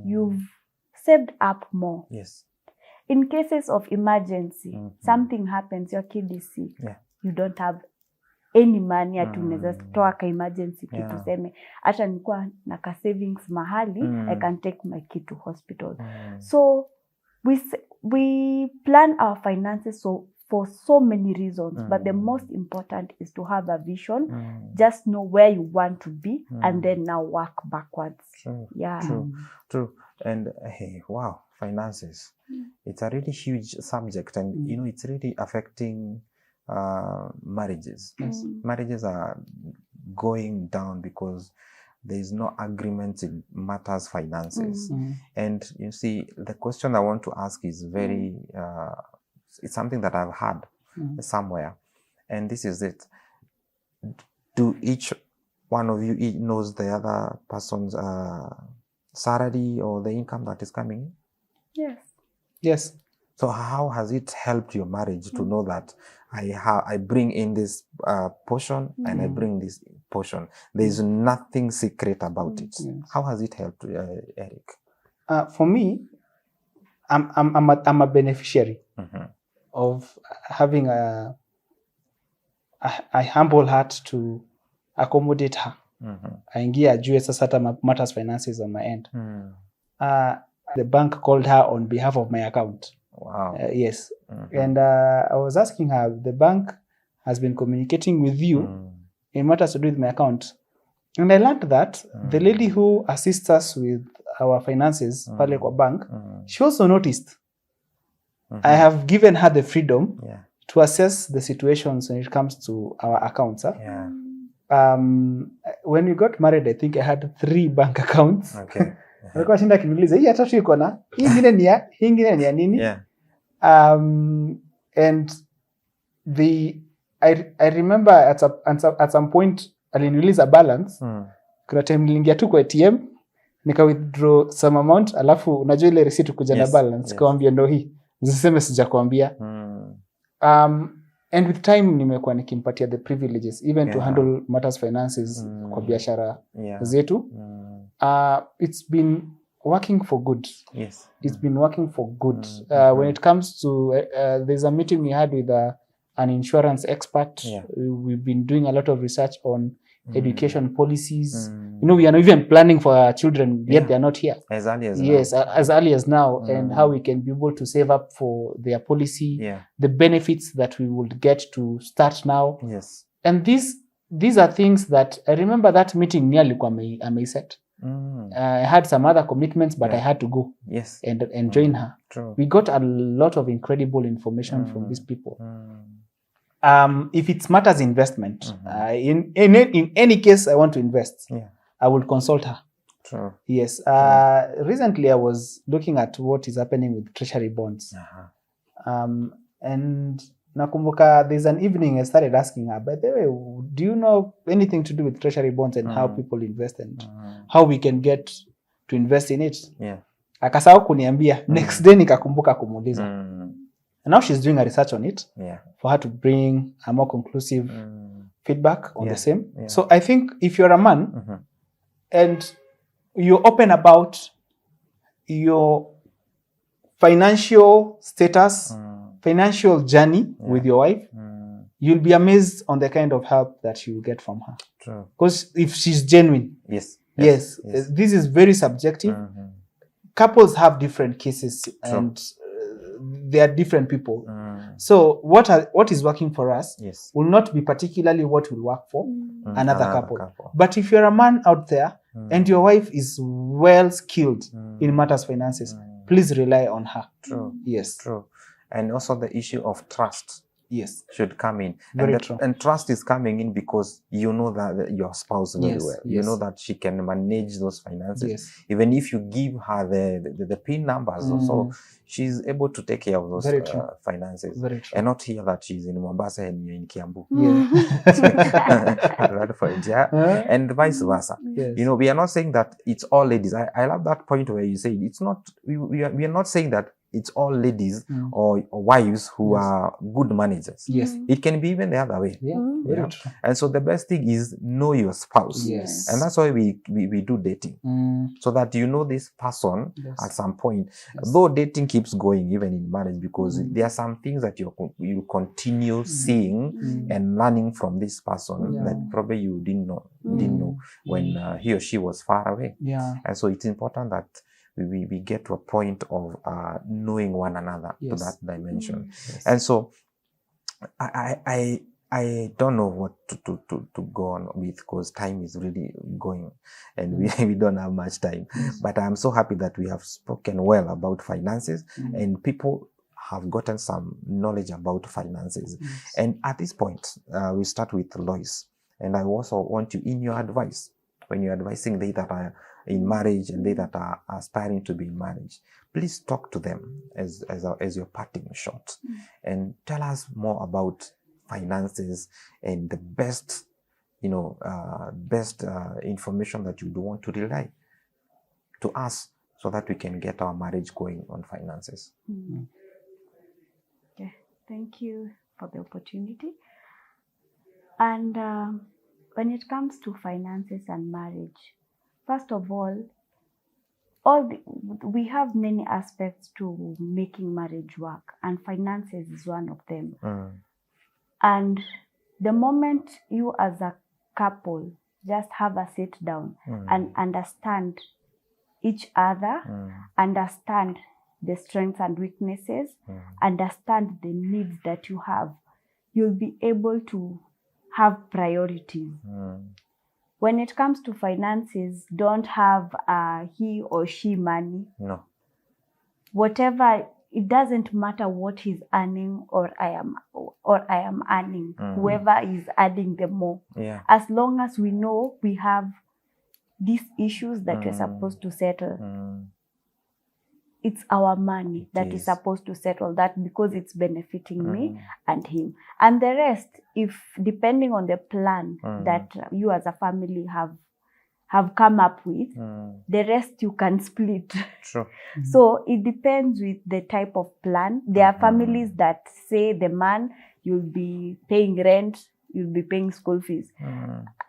you've saved up more. Yes. In cases of emergency, something happens, your kid is sick. You don't have any money ati unaweza toa ka emergency kitu seme hata nilikuwa na ka savings mahali, I can take my kid to hospital. So we plan our finances for so many reasons, but the most important is to have a vision, just know where you want to be, and then now work backwards. True. And hey, wow, finances. It's a really huge subject, and you know, it's really affecting marriages. Marriages are going down because there is no agreement in matters finances. And you see, the question I want to ask is very it's something that I've had somewhere, and this is it. Do each one of you knows the other person's salary or the income that is coming in? Yes. So how has it helped your marriage to know that I bring in this portion and I bring this portion? There is nothing secret about it. How has it helped, Eric? For me, I'm a beneficiary of having a humble heart to accommodate her. Aingia ajue sasa hata matters finances on my end. The bank called her on behalf of my account. Wow. Yes. And I was asking her, the bank has been communicating with you in matters to do with my account. And I learned that the lady who assists us with our finances, pale kwa bank, she also noticed. I have given her the freedom to assess the situations when it comes to our accounts. when we got married, I think I had 3 bank accounts. Okay. Alikuwa shinda kiniuliza, hii ya tatu iko na, hii ingine ni ya, hii ingine ni ya nini? Yeah. And I remember at some point aliniuliza balance. Kuna time niliingia tu kwa ATM nika withdraw some amount, alafu unajua ile receipt kuja na balance, kaambia ndo hii. Niseme sijakwambia. And with time nimekuwa nikimpatia the privileges even to handle matters finances kwa biashara zetu. It's been working for good. Yes. It's been working for good. When it comes to there's a meeting we had with an insurance expert. We've been doing a lot of research on education policies. You know, we are not even planning for our children yet they are not here. As early as now. As early as now, and how we can be able to save up for their policy, the benefits that we would get to start now. Yes. And these are things that I remember that meeting nearly I may set. I had some other commitments, but I had to go and join her. True. We got a lot of incredible information from these people. If it matters investment, in any case I want to invest, I will consult her. True. Yes. Recently I was looking at what is happening with treasury bonds. And nakumbuka there's an evening I started asking her, by the way, do you know anything to do with treasury bonds and how people invest and how we can get to invest in it? Akasahau kuniambia. Next day nikakumbuka kumuuliza. And now she's doing a research on it for her to bring a more conclusive feedback on the same. So I think if you're a man and you're open about your financial status, financial journey with your wife, you'll be amazed on the kind of help that you get from her. True. Because if she's genuine, yes, this is very subjective. Couples have different cases and they are different people. So what is working for us will not be particularly what will work for another couple. But if you're a man out there and your wife is well skilled in matters finances, please rely on her. True. Yes. True. And also the issue of trust should come in. Very true. And trust is coming in because you know that your spouse very well. You know that she can manage those finances. Even if you give her the PIN numbers, so she's able to take care of those finances. Very true. And not hear that she's in Mombasa and you're in Kiambu. And vice versa. You know, we are not saying that it's all ladies. I love that point where you say it's not, we are not saying that it's all ladies or wives who are good managers. It can be even the other way. And so the best thing is know your spouse. And that's why we do dating. So that you know this person at some point. Though dating keeps going even in marriage, because there are some things that you continue seeing and learning from this person that probably you didn't know when he or she was far away. And so it's important that we get to a point of knowing one another to that dimension. And so I don't know what to go on with, because time is really going and we don't have much time. But I'm so happy that we have spoken well about finances and people have gotten some knowledge about finances. And at this point, we start with Lois. And I also want you, in your advice, when you're advising they that are in marriage and they that are aspiring to be in marriage, please talk to them as your parting shot and tell us more about finances and the best, information that you do want to relay to us so that we can get our marriage going on finances. Okay, thank you for the opportunity. And when it comes to finances and marriage, first of all, we have many aspects to making marriage work, and finances is one of them. And the moment you as a couple just have a sit down and understand each other, understand the strengths and weaknesses, understand the needs that you have, you'll be able to have priorities. When it comes to finances, don't have he or she money. No. Whatever it doesn't matter what he's earning or I am earning, whoever is adding the more. Yeah. As long as we know we have these issues that we're supposed to settle, it's our money that is supposed to settle that, because it's benefiting me and him. And the rest, if depending on the plan that you as a family have come up with, the rest you can split. True. So it depends with the type of plan. There are families that say the man, you'll be paying rent, you'll be paying school fees.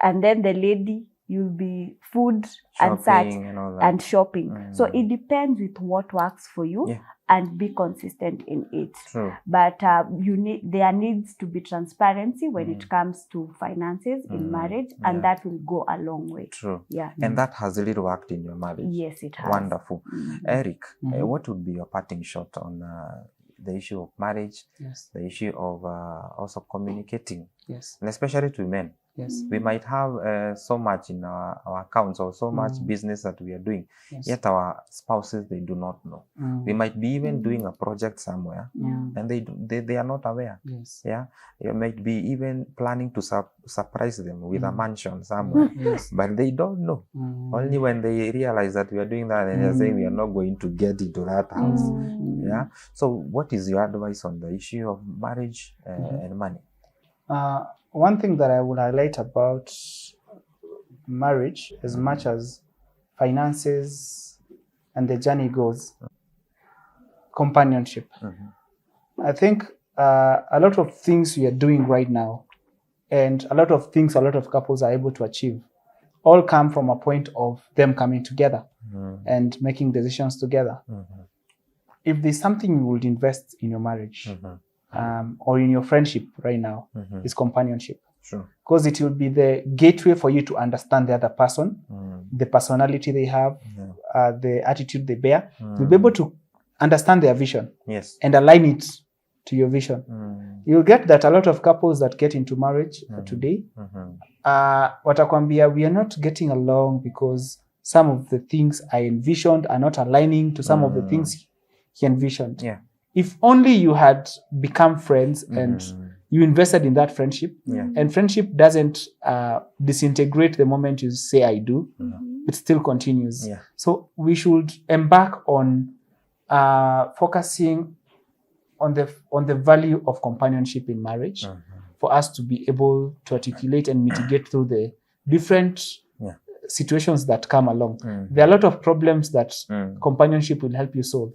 And then the lady, you'll be food and such and shopping. So it depends with what works for you and be consistent in it. True. But there needs to be transparency when it comes to finances in marriage, and that will go a long way. True. Yeah. And that has really worked in your marriage. Yes, it has. Wonderful. Eric, what would be your parting shot on the issue of marriage, the issue of also communicating, and especially to men? Yes. We might have so much in our accounts or so much business that we are doing, yet our spouses, they do not know. We might be even doing a project somewhere, and they are not aware. Yes. Yeah, you might be even planning to surprise them with a mansion somewhere, but they don't know. Only when they realize that we are doing that, and they're saying we are not going to get into that house. Yeah. So, what is your advice on the issue of marriage and money? One thing that I would highlight about marriage, as much as finances and the journey goes, companionship. I think a lot of things we are doing right now, and a lot of things a lot of couples are able to achieve, all come from a point of them coming together and making decisions together. If there's something you would invest in your marriage, or in your friendship right now, is companionship. Sure. Because it will be the gateway for you to understand the other person, the personality they have, the attitude they bear. You'll be able to understand their vision and align it to your vision. You'll get that a lot of couples that get into marriage today, watakwambia, we are not getting along because some of the things I envisioned are not aligning to some of the things he envisioned. Yeah. If only you had become friends and you invested in that friendship, and friendship doesn't disintegrate the moment you say I do, it still continues. So we should embark on focusing on the value of companionship in marriage for us to be able to articulate and mitigate through the different situations that come along. There are a lot of problems that companionship will help you solve.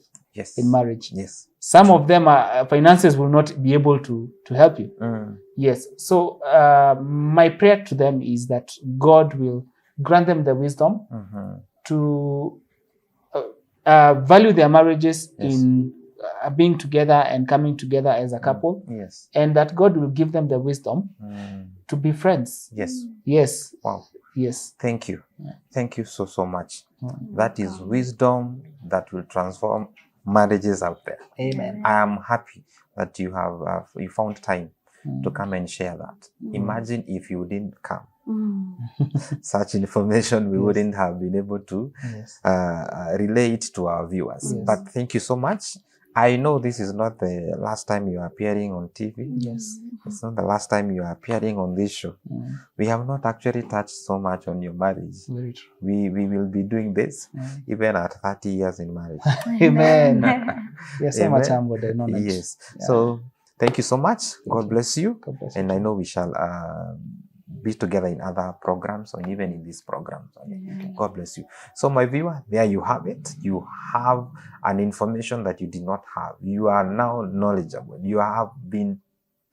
In marriage. Some of them are finances will not be able to help you. So my prayer to them is that God will grant them the wisdom to value their marriages in being together and coming together as a couple, and that God will give them the wisdom to be friends. Wow. Thank you. Thank you so much. That is wisdom that will transform marriages out there. Amen. I am happy that you have you found time to come and share that. Imagine if you didn't come. Such information we wouldn't have been able to relay it to our viewers. But thank you so much. I know this is not the last time you are appearing on TV. It's not the last time you are appearing on this show. We have not actually touched so much on your marriage. Very true. We will be doing this even at 30 years in marriage. Amen. Yes, so much humbled. Yes. So thank you so much. God bless you. God bless and I know we shall be together in other programs or even in this program. God bless you. So my viewer, there you have it. You have an information that you did not have. You are now knowledgeable. You have been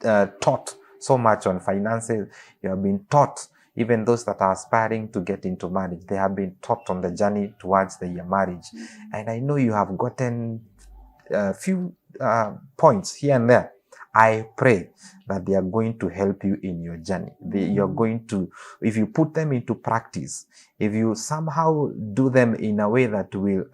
taught so much on finances. You have been taught, even those that are aspiring to get into marriage, they have been taught on the journey towards the marriage. And I know you have gotten a few points here and there. I pray that they are going to help you in your journey. You're going to, if you put them into practice, if you somehow do them in a way that will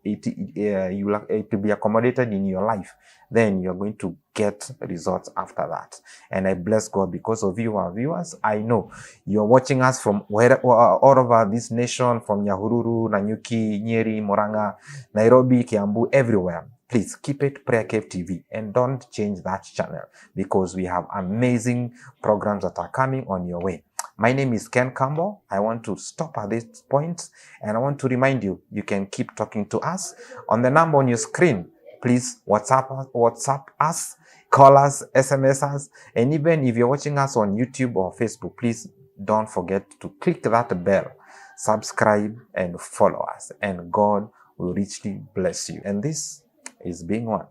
it will be accommodated in your life, then you're going to get results after that. And I bless God because of you, our viewers. I know you're watching us from all over this nation, from Nyahururu, Nanyuki, Nyeri, Murang'a, Nairobi, Kiambu, everywhere. please keep it Prayer Cave TV and don't change that channel, because we have amazing programs that are coming on your way. My name is Ken Campbell. I want to stop at this point, and I want to remind you, you can keep talking to us on the number on your screen. Please WhatsApp us, call us, SMS us, and even if you're watching us on YouTube or Facebook, please don't forget to click that bell, subscribe, and follow us, and God will richly bless you. And this is Being One.